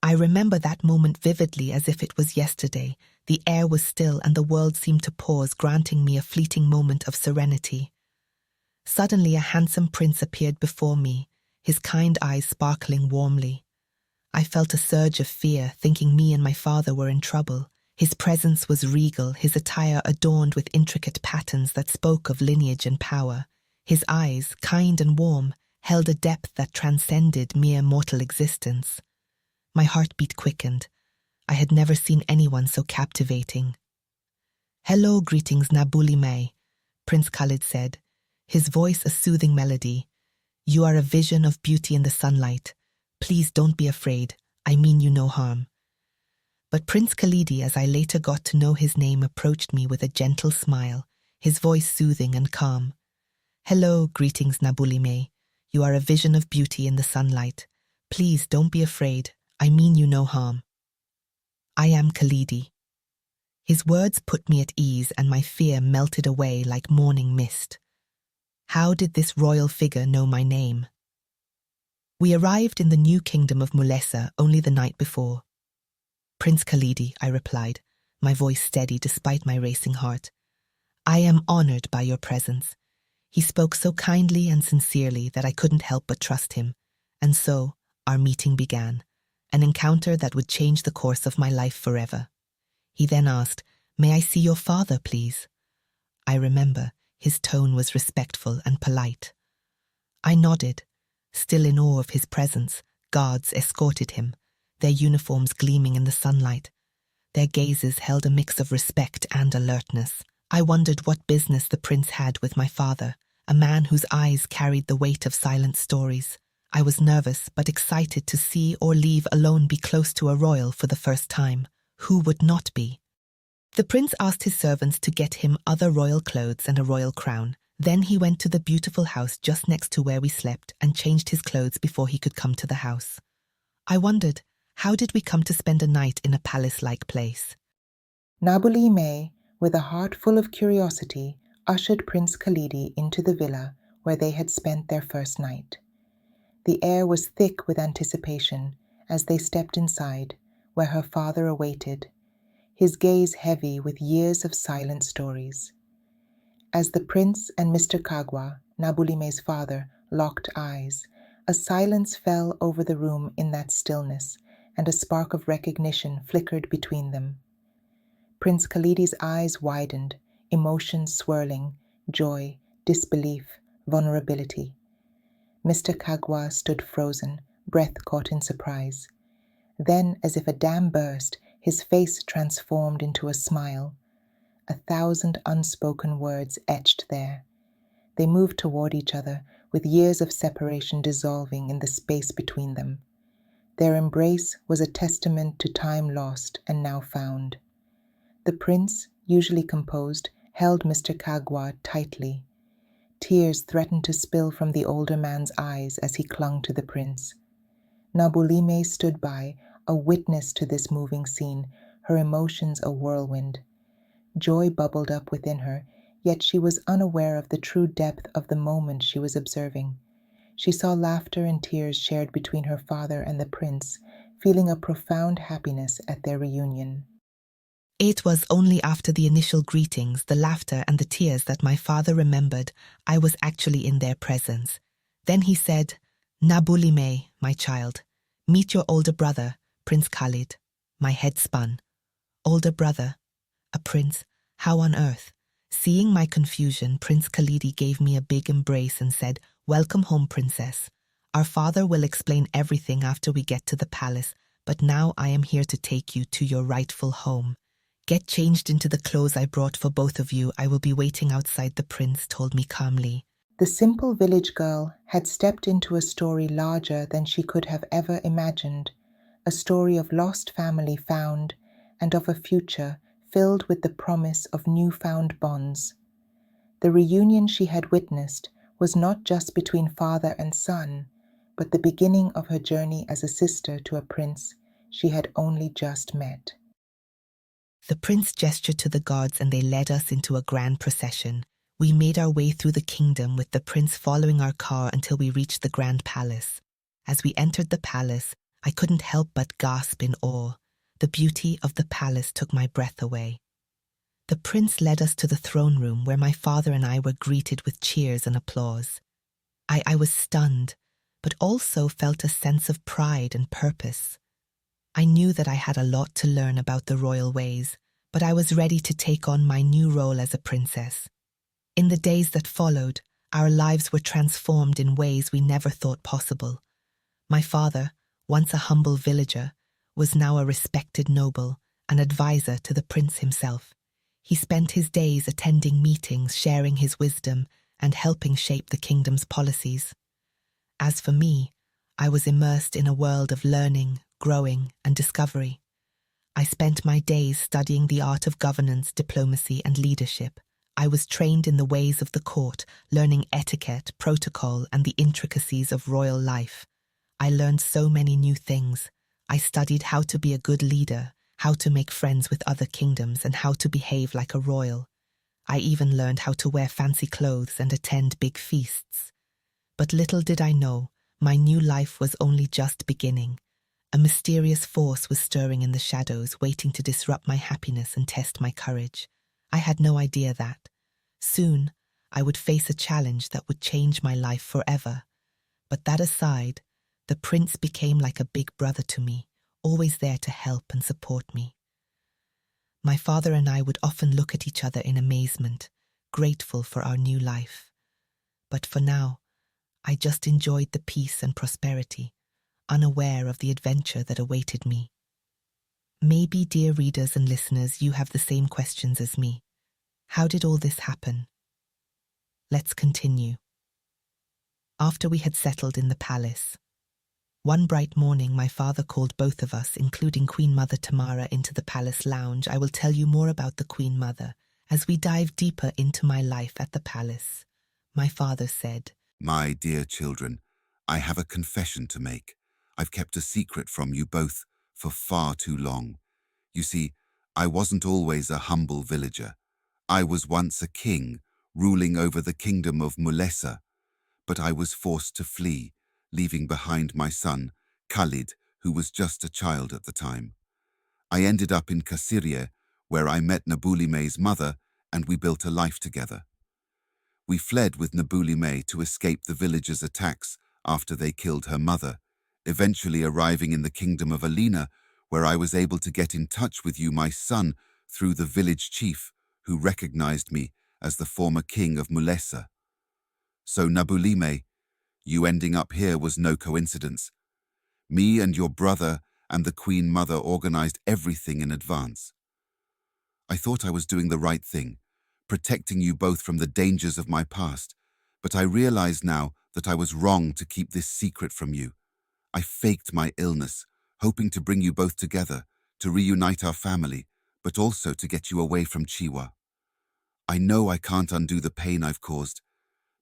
I remember that moment vividly as if it was yesterday. The air was still and the world seemed to pause, granting me a fleeting moment of serenity. Suddenly a handsome prince appeared before me, his kind eyes sparkling warmly. I felt a surge of fear, thinking me and my father were in trouble. His presence was regal, his attire adorned with intricate patterns that spoke of lineage and power. His eyes, kind and warm, held a depth that transcended mere mortal existence. My heartbeat quickened. I had never seen anyone so captivating. "Hello, greetings, Nabulime," Prince Khalid said, his voice a soothing melody. "You are a vision of beauty in the sunlight. Please don't be afraid. I mean you no harm." But Prince Khalidi, as I later got to know his name, approached me with a gentle smile, his voice soothing and calm. "Hello, greetings, Nabulime. You are a vision of beauty in the sunlight. Please don't be afraid. I mean you no harm. I am Khalidi." His words put me at ease and my fear melted away like morning mist. How did this royal figure know my name? We arrived in the new kingdom of Mulesa only the night before. "Prince Khalidi," I replied, my voice steady despite my racing heart. "I am honored by your presence." He spoke so kindly and sincerely that I couldn't help but trust him. And so, our meeting began, an encounter that would change the course of my life forever. He then asked, "May I see your father, please?" I remember, his tone was respectful and polite. I nodded. Still in awe of his presence, guards escorted him, their uniforms gleaming in the sunlight. Their gazes held a mix of respect and alertness. I wondered what business the prince had with my father, a man whose eyes carried the weight of silent stories. I was nervous but excited to see or leave alone be close to a royal for the first time. Who would not be? The prince asked his servants to get him other royal clothes and a royal crown. Then he went to the beautiful house just next to where we slept and changed his clothes before he could come to the house. I wondered, how did we come to spend a night in a palace-like place? Nabulime, with a heart full of curiosity, ushered Prince Khalidi into the villa where they had spent their first night. The air was thick with anticipation as they stepped inside, where her father awaited, his gaze heavy with years of silent stories. As the prince and Mr. Kagwa, Nabulime's father, locked eyes, a silence fell over the room in that stillness, and a spark of recognition flickered between them. Prince Khalidi's eyes widened, emotions swirling, joy, disbelief, vulnerability. Mr. Kagwa stood frozen, breath caught in surprise. Then, as if a dam burst, his face transformed into a smile. 1,000 unspoken words etched there. They moved toward each other, with years of separation dissolving in the space between them. Their embrace was a testament to time lost and now found. The prince, usually composed, held Mr. Kagwa tightly. Tears threatened to spill from the older man's eyes as he clung to the prince. Nabulime stood by, a witness to this moving scene, her emotions a whirlwind. Joy bubbled up within her, yet she was unaware of the true depth of the moment she was observing. She saw laughter and tears shared between her father and the prince, feeling a profound happiness at their reunion. It was only after the initial greetings, the laughter and the tears that my father remembered I was actually in their presence. Then he said, "Nabulime, my child, meet your older brother, Prince Khalid." My head spun. Older brother? A prince? How on earth? Seeing my confusion, Prince Khalidi gave me a big embrace and said, "Welcome home, princess. Our father will explain everything after we get to the palace, but now I am here to take you to your rightful home. Get changed into the clothes I brought for both of you. I will be waiting outside," the prince told me calmly. The simple village girl had stepped into a story larger than she could have ever imagined, a story of lost family found and of a future filled with the promise of newfound bonds. The reunion she had witnessed was not just between father and son, but the beginning of her journey as a sister to a prince she had only just met. The prince gestured to the guards and they led us into a grand procession. We made our way through the kingdom with the prince following our car until we reached the grand palace. As we entered the palace, I couldn't help but gasp in awe. The beauty of the palace took my breath away. The prince led us to the throne room where my father and I were greeted with cheers and applause. I was stunned, but also felt a sense of pride and purpose. I knew that I had a lot to learn about the royal ways, but I was ready to take on my new role as a princess. In the days that followed, our lives were transformed in ways we never thought possible. My father, once a humble villager, was now a respected noble, an advisor to the prince himself. He spent his days attending meetings, sharing his wisdom, and helping shape the kingdom's policies. As for me, I was immersed in a world of learning, growing, and discovery. I spent my days studying the art of governance, diplomacy, and leadership. I was trained in the ways of the court, learning etiquette, protocol, and the intricacies of royal life. I learned so many new things. I studied how to be a good leader, how to make friends with other kingdoms, and how to behave like a royal. I even learned how to wear fancy clothes and attend big feasts. But little did I know, my new life was only just beginning. A mysterious force was stirring in the shadows, waiting to disrupt my happiness and test my courage. I had no idea that soon I would face a challenge that would change my life forever. But that aside, the prince became like a big brother to me, always there to help and support me. My father and I would often look at each other in amazement, grateful for our new life. But for now, I just enjoyed the peace and prosperity, unaware of the adventure that awaited me. Maybe, dear readers and listeners, you have the same questions as me. How did all this happen? Let's continue. After we had settled in the palace, one bright morning my father called both of us, including Queen Mother Tamara, into the palace lounge. I will tell you more about the Queen Mother as we dive deeper into my life at the palace. My father said, My dear children, I have a confession to make. I've kept a secret from you both for far too long. You see, I wasn't always a humble villager. I was once a king, ruling over the kingdom of Mulesa, but I was forced to flee, leaving behind my son, Khalid, who was just a child at the time. I ended up in Kasiria, where I met Nabulime's mother, and we built a life together. We fled with Nabulime to escape the villagers' attacks after they killed her mother, eventually arriving in the kingdom of Alina, where I was able to get in touch with you, my son, through the village chief, who recognized me as the former king of Mulesa. So Nabulime, you ending up here was no coincidence. Me and your brother and the Queen Mother organized everything in advance. I thought I was doing the right thing, protecting you both from the dangers of my past, but I realize now that I was wrong to keep this secret from you. I faked my illness, hoping to bring you both together, to reunite our family, but also to get you away from Chiwa. I know I can't undo the pain I've caused,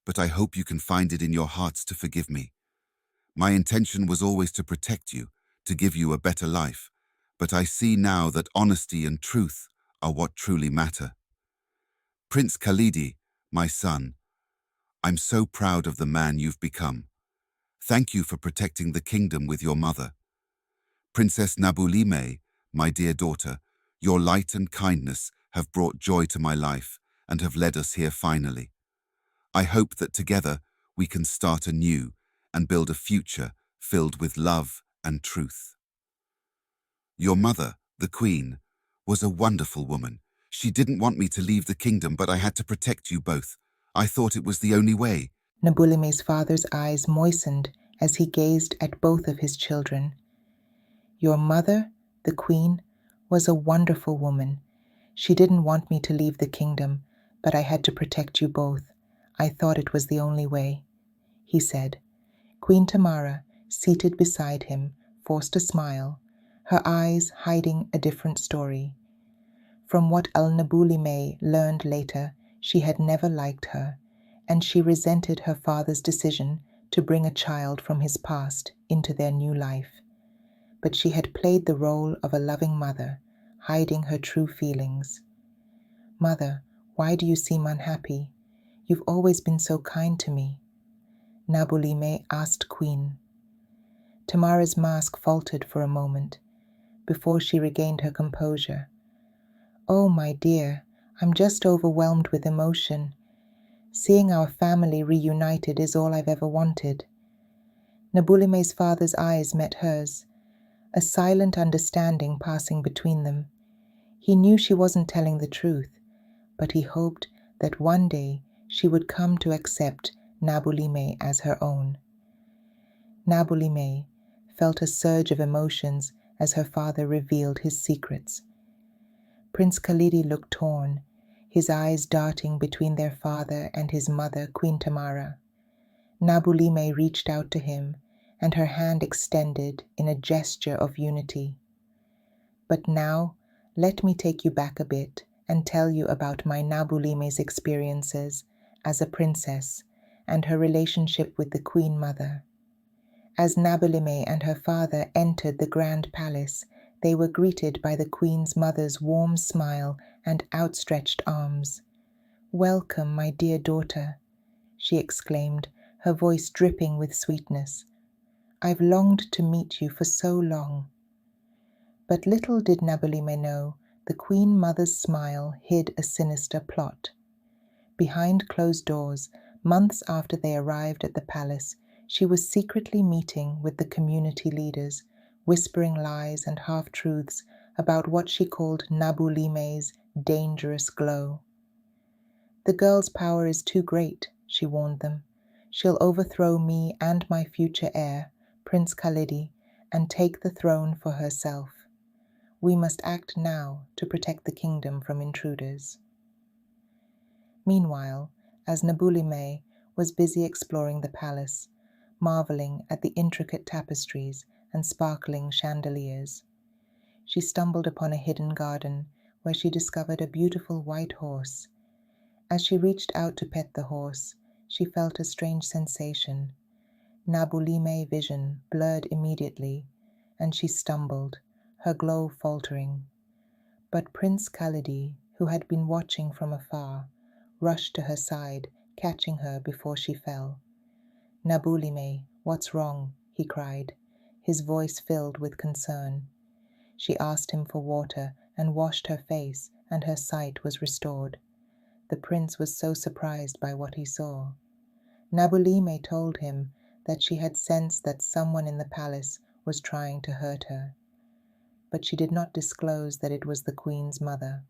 but I hope you can find it in your hearts to forgive me. My intention was always to protect you, to give you a better life, but I see now that honesty and truth are what truly matter. Prince Khalidi, my son, I'm so proud of the man you've become. Thank you for protecting the kingdom with your mother. Princess Nabulime, my dear daughter, your light and kindness have brought joy to my life and have led us here finally. I hope that together we can start anew and build a future filled with love and truth. Your mother, the Queen, was a wonderful woman. She didn't want me to leave the kingdom, but I had to protect you both. I thought it was the only way. Nabulime's father's eyes moistened as he gazed at both of his children. Your mother, the queen, was a wonderful woman. She didn't want me to leave the kingdom, but I had to protect you both. I thought it was the only way, he said. Queen Tamara, seated beside him, forced a smile, her eyes hiding a different story. From what Nabulime learned later, she had never liked her, and she resented her father's decision to bring a child from his past into their new life. But she had played the role of a loving mother, hiding her true feelings. Mother, why do you seem unhappy? You've always been so kind to me. Nabulime asked Queen. Tamara's mask faltered for a moment before she regained her composure. "Oh, my dear, I'm just overwhelmed with emotion. Seeing our family reunited is all I've ever wanted." Nabulime's father's eyes met hers, a silent understanding passing between them. He knew she wasn't telling the truth, but he hoped that one day she would come to accept Nabulime as her own. Nabulime felt a surge of emotions as her father revealed his secrets. Prince Khalidi looked torn, his eyes darting between their father and his mother, Queen Tamara. Nabulime reached out to him, and her hand extended in a gesture of unity. "But now, let me take you back a bit and tell you about my Nabulime's experiences as a princess and her relationship with the Queen Mother. As Nabulime and her father entered the grand palace, they were greeted by the Queen's mother's warm smile and outstretched arms. "Welcome, my dear daughter," she exclaimed, her voice dripping with sweetness. "I've longed to meet you for so long." But little did Nabulime know, the Queen Mother's smile hid a sinister plot. Behind closed doors, months after they arrived at the palace, she was secretly meeting with the community leaders, whispering lies and half-truths about what she called Nabulime's dangerous glow. "The girl's power is too great," she warned them. "She'll overthrow me and my future heir, Prince Khalidi, and take the throne for herself. We must act now to protect the kingdom from intruders." Meanwhile, as Nabulime was busy exploring the palace, marveling at the intricate tapestries and sparkling chandeliers, she stumbled upon a hidden garden where she discovered a beautiful white horse. As she reached out to pet the horse, she felt a strange sensation. Nabulime vision blurred immediately, and she stumbled, her glow faltering. But Prince Khalidi, who had been watching from afar, rushed to her side, catching her before she fell. "Nabulime, what's wrong?" he cried, his voice filled with concern. She asked him for water and washed her face, and her sight was restored. The prince was so surprised by what he saw. Nabulime told him that she had sensed that someone in the palace was trying to hurt her, but she did not disclose that it was the Queen's mother,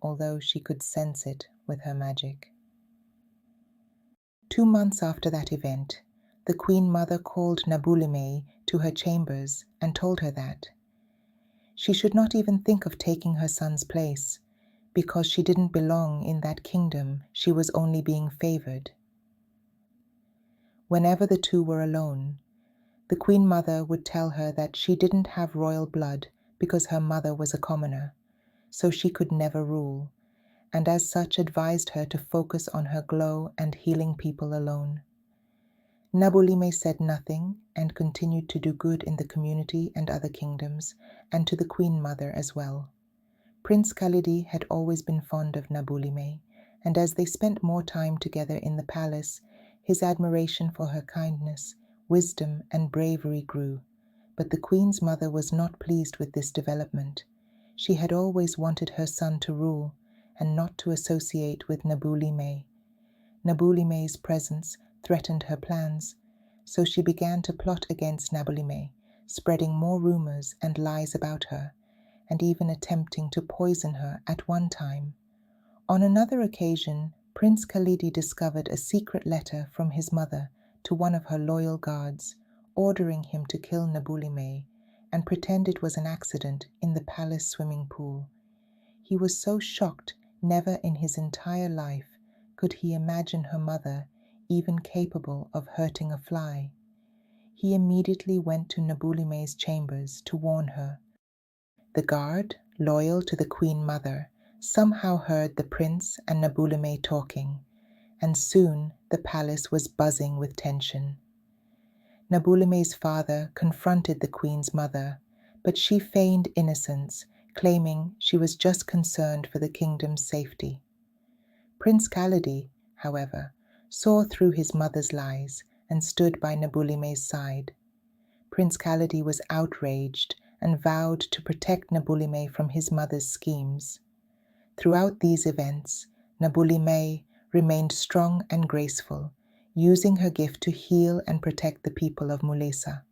although she could sense it with her magic. 2 months after that event, the Queen Mother called Nabulime to her chambers and told her that she should not even think of taking her son's place, because she didn't belong in that kingdom, she was only being favored. Whenever the two were alone, the Queen Mother would tell her that she didn't have royal blood because her mother was a commoner, so she could never rule, and as such advised her to focus on her glow and healing people alone. Nabulime said nothing and continued to do good in the community and other kingdoms, and to the Queen Mother as well. Prince Khalidi had always been fond of Nabulime, and as they spent more time together in the palace, his admiration for her kindness, wisdom, and bravery grew. But the Queen's mother was not pleased with this development. She had always wanted her son to rule, and not to associate with Nabulime. Nabulime's presence threatened her plans, so she began to plot against Nabulime, spreading more rumors and lies about her, and even attempting to poison her at one time. On another occasion, Prince Khalidi discovered a secret letter from his mother to one of her loyal guards, ordering him to kill Nabulime and pretend it was an accident in the palace swimming pool. He was so shocked, never in his entire life could he imagine her mother even capable of hurting a fly. He immediately went to Nabulime's chambers to warn her. The guard, loyal to the Queen Mother, somehow heard the prince and Nabulime talking, and soon the palace was buzzing with tension. Nabulime's father confronted the Queen's mother, but she feigned innocence, claiming she was just concerned for the kingdom's safety. Prince Khalidi, however, saw through his mother's lies and stood by Nabulime's side. Prince Khalidi was outraged and vowed to protect Nabulime from his mother's schemes. Throughout these events, Nabulime remained strong and graceful, using her gift to heal and protect the people of Mulesa.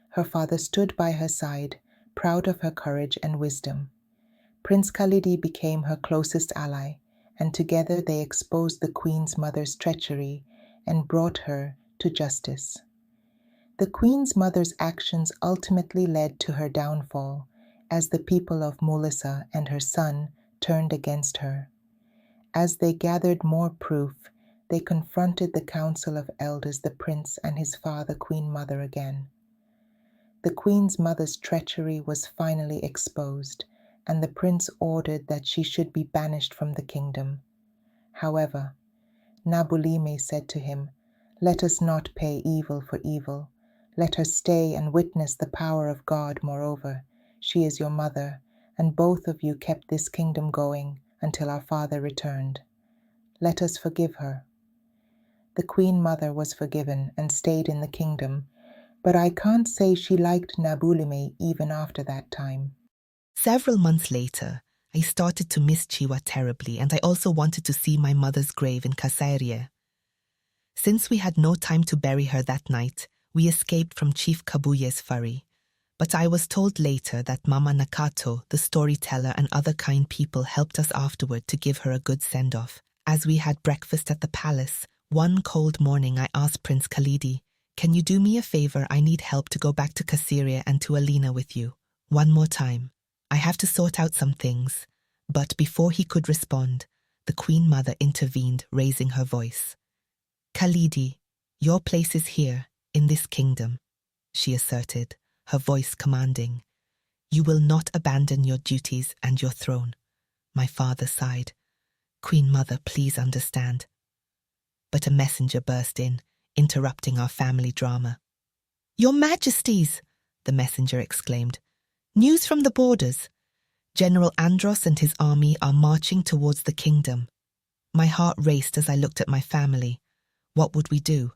Her father stood by her side, proud of her courage and wisdom. Prince Khalidi became her closest ally, and together they exposed the queen's mother's treachery and brought her to justice. The queen's mother's actions ultimately led to her downfall, as the people of Mulesa and her son turned against her. As they gathered more proof, they confronted the council of elders, the prince and his father, Queen Mother, again. The queen's mother's treachery was finally exposed, and the prince ordered that she should be banished from the kingdom. However, Nabulime said to him, "Let us not pay evil for evil. Let her stay and witness the power of God. Moreover, she is your mother, and both of you kept this kingdom going until our father returned. Let us forgive her." The queen mother was forgiven and stayed in the kingdom, but I can't say she liked Nabulime even after that time. Several months later, I started to miss Chiwa terribly, and I also wanted to see my mother's grave in Kasairia. Since we had no time to bury her that night, we escaped from Chief Kabuye's furry. But I was told later that Mama Nakato, the storyteller, and other kind people helped us afterward to give her a good send-off. As we had breakfast at the palace, one cold morning I asked Prince Khalidi, "Can you do me a favor? I need help to go back to Kasairia and to Alina with you. One more time. I have to sort out some things." But before he could respond, the Queen Mother intervened, raising her voice. "Khalidi, your place is here, in this kingdom," she asserted, her voice commanding. "You will not abandon your duties and your throne." My father sighed. "Queen Mother, please understand." But a messenger burst in, interrupting our family drama. "Your Majesties," the messenger exclaimed. "News from the borders. General Andros and his army are marching towards the kingdom." My heart raced as I looked at my family. What would we do?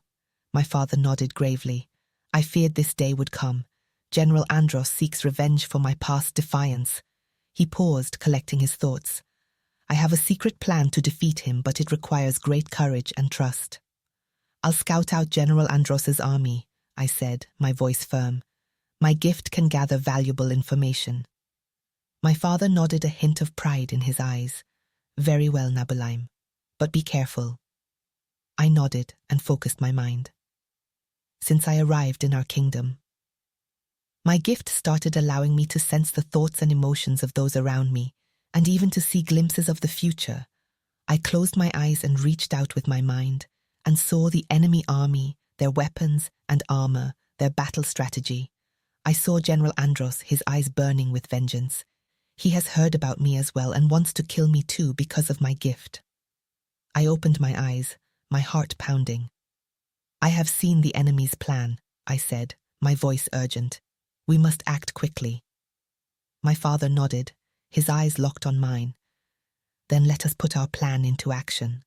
My father nodded gravely. "I feared this day would come. General Andros seeks revenge for my past defiance." He paused, collecting his thoughts. "I have a secret plan to defeat him, but it requires great courage and trust." "I'll scout out General Andros's army," I said, my voice firm. "My gift can gather valuable information." My father nodded, a hint of pride in his eyes. "Very well, Nabulime, but be careful." I nodded and focused my mind. Since I arrived in our kingdom, my gift started allowing me to sense the thoughts and emotions of those around me, and even to see glimpses of the future. I closed my eyes and reached out with my mind, and saw the enemy army, their weapons and armor, their battle strategy. I saw General Andros, his eyes burning with vengeance. He has heard about me as well and wants to kill me too because of my gift. I opened my eyes, my heart pounding. "I have seen the enemy's plan," I said, my voice urgent. "We must act quickly." My father nodded, his eyes locked on mine. "Then let us put our plan into action."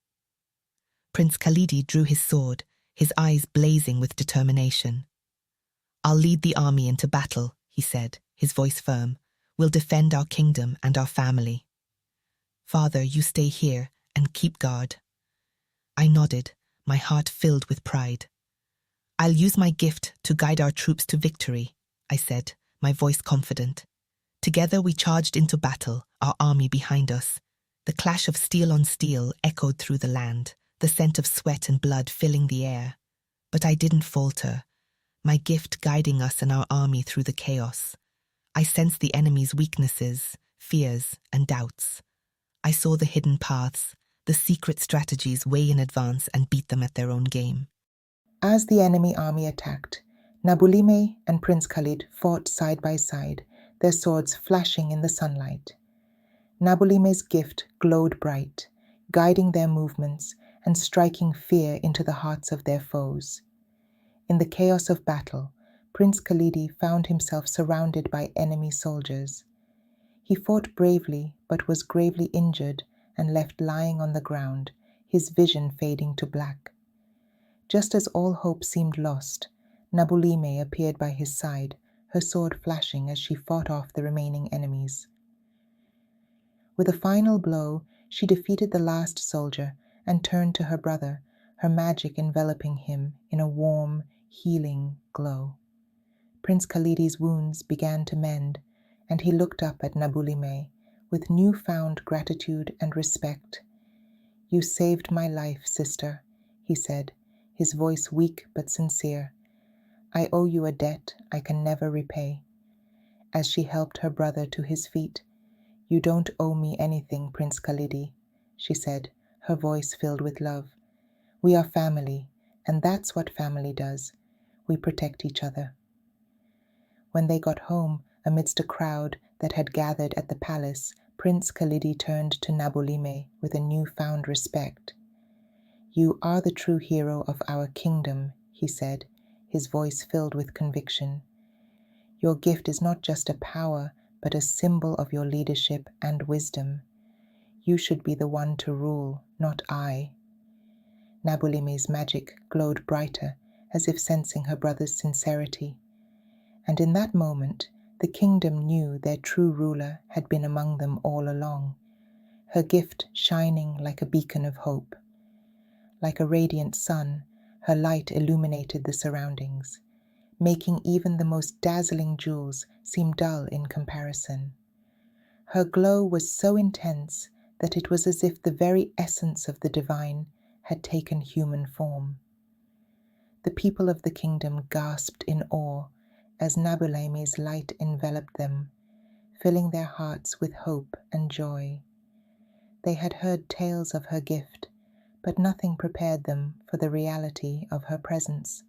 Prince Khalidi drew his sword, his eyes blazing with determination. "I'll lead the army into battle," he said, his voice firm. "We'll defend our kingdom and our family." "Father, you stay here and keep guard." I nodded, my heart filled with pride. "I'll use my gift to guide our troops to victory," I said, my voice confident. Together we charged into battle, our army behind us. The clash of steel on steel echoed through the land, the scent of sweat and blood filling the air. But I didn't falter, my gift guiding us and our army through the chaos. I sensed the enemy's weaknesses, fears, and doubts. I saw the hidden paths, the secret strategies way in advance, and beat them at their own game. As the enemy army attacked, Nabulime and Prince Khalid fought side by side, their swords flashing in the sunlight. Nabulime's gift glowed bright, guiding their movements and striking fear into the hearts of their foes. In the chaos of battle, Prince Khalidi found himself surrounded by enemy soldiers. He fought bravely, but was gravely injured and left lying on the ground, his vision fading to black. Just as all hope seemed lost, Nabulime appeared by his side, her sword flashing as she fought off the remaining enemies. With a final blow, she defeated the last soldier and turned to her brother, her magic enveloping him in a warm, healing glow. Prince Khalidi's wounds began to mend, and he looked up at Nabulime with newfound gratitude and respect. "You saved my life, sister," he said, his voice weak but sincere. "I owe you a debt I can never repay." As she helped her brother to his feet, "You don't owe me anything, Prince Khalidi," she said, her voice filled with love. "We are family, and that's what family does. We protect each other." When they got home, amidst a crowd that had gathered at the palace, Prince Khalidi turned to Nabulime with a newfound respect. "You are the true hero of our kingdom," he said, his voice filled with conviction. "Your gift is not just a power, but a symbol of your leadership and wisdom. You should be the one to rule, not I." Nabulime's magic glowed brighter, as if sensing her brother's sincerity. And in that moment, the kingdom knew their true ruler had been among them all along, her gift shining like a beacon of hope. Like a radiant sun, her light illuminated the surroundings, making even the most dazzling jewels seem dull in comparison. Her glow was so intense that it was as if the very essence of the divine had taken human form. The people of the kingdom gasped in awe as Nabulime's light enveloped them, filling their hearts with hope and joy. They had heard tales of her gift, but nothing prepared them for the reality of her presence.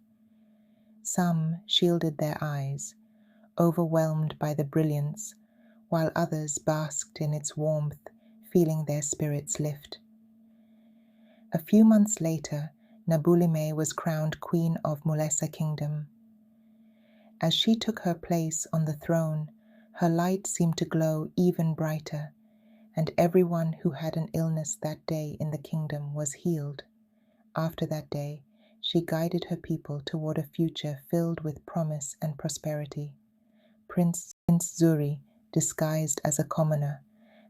Some shielded their eyes, overwhelmed by the brilliance, while others basked in its warmth, feeling their spirits lift. A few months later, Nabulime was crowned Queen of Mulesa Kingdom. As she took her place on the throne, her light seemed to glow even brighter, and everyone who had an illness that day in the kingdom was healed. After that day, she guided her people toward a future filled with promise and prosperity. Prince Zuri, disguised as a commoner,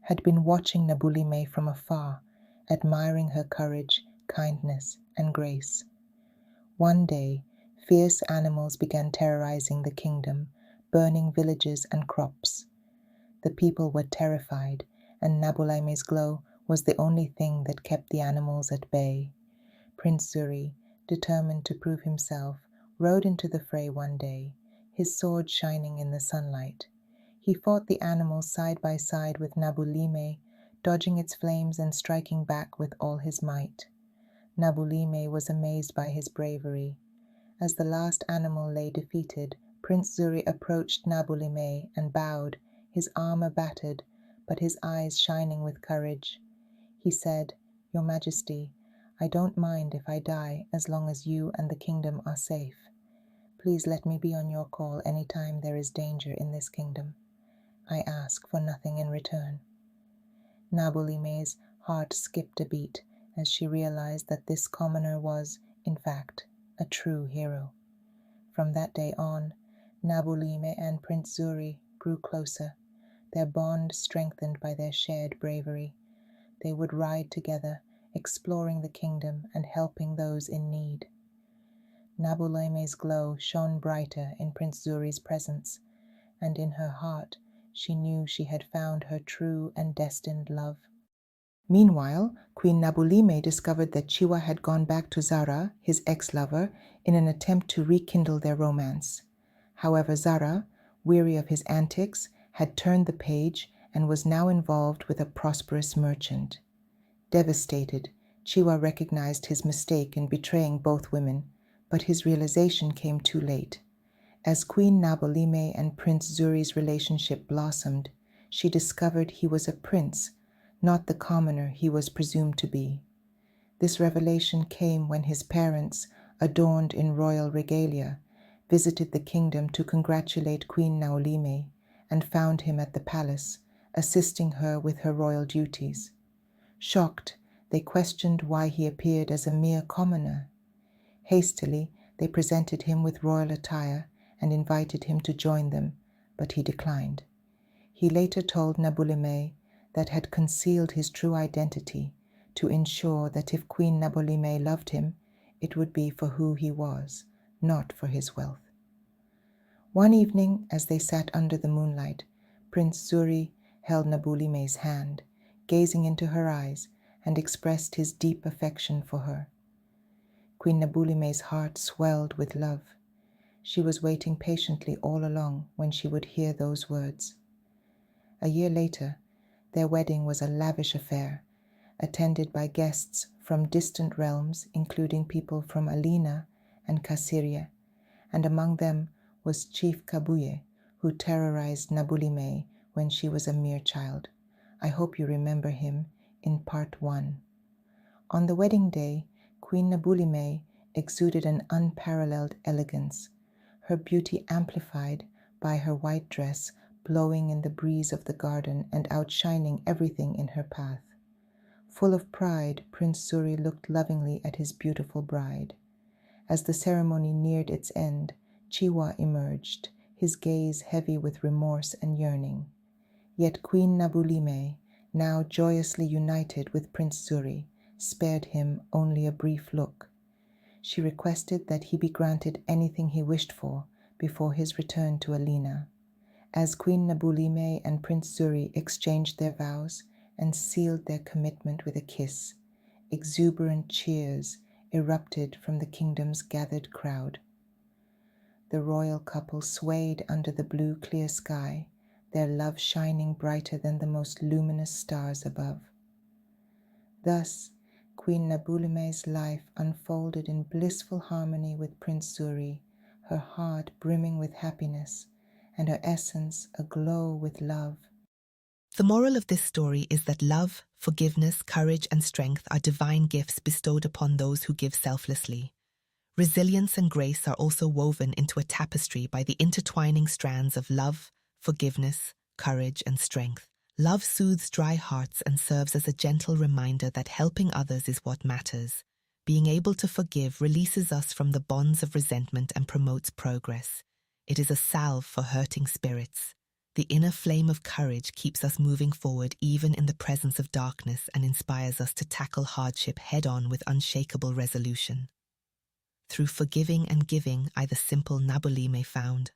had been watching Nabulime from afar, admiring her courage, kindness, and grace. One day, fierce animals began terrorizing the kingdom, burning villages and crops. The people were terrified, and Nabulime's glow was the only thing that kept the animals at bay. Prince Zuri, determined to prove himself, rode into the fray one day, his sword shining in the sunlight. He fought the animals side by side with Nabulime, dodging its flames and striking back with all his might. Nabulime was amazed by his bravery. As the last animal lay defeated, Prince Zuri approached Nabulime and bowed, his armor battered, but his eyes shining with courage. He said, "Your Majesty, I don't mind if I die as long as you and the kingdom are safe. Please let me be on your call any time there is danger in this kingdom. I ask for nothing in return." Nabulime's heart skipped a beat as she realized that this commoner was, in fact, a true hero. From that day on, Nabulime and Prince Zuri grew closer, their bond strengthened by their shared bravery. They would ride together, exploring the kingdom and helping those in need. Nabulime's glow shone brighter in Prince Zuri's presence, and in her heart she knew she had found her true and destined love. Meanwhile, Queen Nabulime discovered that Chiwa had gone back to Zara, his ex-lover, in an attempt to rekindle their romance. However, Zara, weary of his antics, had turned the page and was now involved with a prosperous merchant. Devastated, Chiwa recognized his mistake in betraying both women, but his realization came too late. As Queen Nabulime and Prince Zuri's relationship blossomed, she discovered he was a prince, not the commoner he was presumed to be. This revelation came when his parents, adorned in royal regalia, visited the kingdom to congratulate Queen Naulime and found him at the palace, assisting her with her royal duties. Shocked, they questioned why he appeared as a mere commoner. Hastily, They presented him with royal attire and invited him to join them, but he declined. He later told Nabulime that had concealed his true identity to ensure that if Queen Nabulime loved him, it would be for who he was, not for his wealth. One evening, as they sat under the moonlight, Prince Zuri held Nabulime's hand, gazing into her eyes, and expressed his deep affection for her. Queen Nabulime's heart swelled with love. She was waiting patiently all along when she would hear those words. A year later, their wedding was a lavish affair, attended by guests from distant realms, including people from Alina and Kasiria, and among them was Chief Kabuye, who terrorized Nabulime when she was a mere child. I hope you remember him in part 1. On the wedding day, Queen Nabulime exuded an unparalleled elegance, her beauty amplified by her white dress blowing in the breeze of the garden and outshining everything in her path. Full of pride, Prince Zuri looked lovingly at his beautiful bride. As the ceremony neared its end, Chiwa emerged, his gaze heavy with remorse and yearning. Yet Queen Nabulime, now joyously united with Prince Zuri, spared him only a brief look. She requested that he be granted anything he wished for before his return to Alina. As Queen Nabulime and Prince Zuri exchanged their vows and sealed their commitment with a kiss, exuberant cheers erupted from the kingdom's gathered crowd. The royal couple swayed under the blue clear sky, their love shining brighter than the most luminous stars above. Thus, Queen Nabulime's life unfolded in blissful harmony with Prince Zuri, her heart brimming with happiness and her essence aglow with love. The moral of this story is that love, forgiveness, courage, and strength are divine gifts bestowed upon those who give selflessly. Resilience and grace are also woven into a tapestry by the intertwining strands of love, forgiveness, courage, and strength. Love soothes dry hearts and serves as a gentle reminder that helping others is what matters. Being able to forgive releases us from the bonds of resentment and promotes progress. It is a salve for hurting spirits. The inner flame of courage keeps us moving forward even in the presence of darkness and inspires us to tackle hardship head-on with unshakable resolution. Through forgiving and giving, I the simple Nabulime found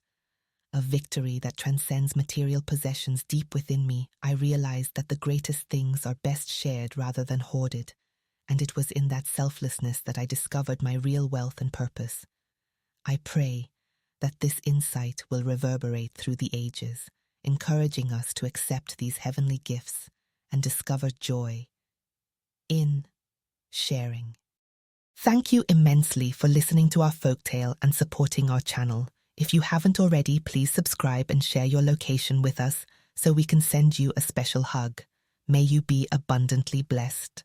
a victory that transcends material possessions. Deep within me, I realized that the greatest things are best shared rather than hoarded, and it was in that selflessness that I discovered my real wealth and purpose. I pray that this insight will reverberate through the ages, encouraging us to accept these heavenly gifts and discover joy in sharing. Thank you immensely for listening to our folktale and supporting our channel. If you haven't already, please subscribe and share your location with us so we can send you a special hug. May you be abundantly blessed.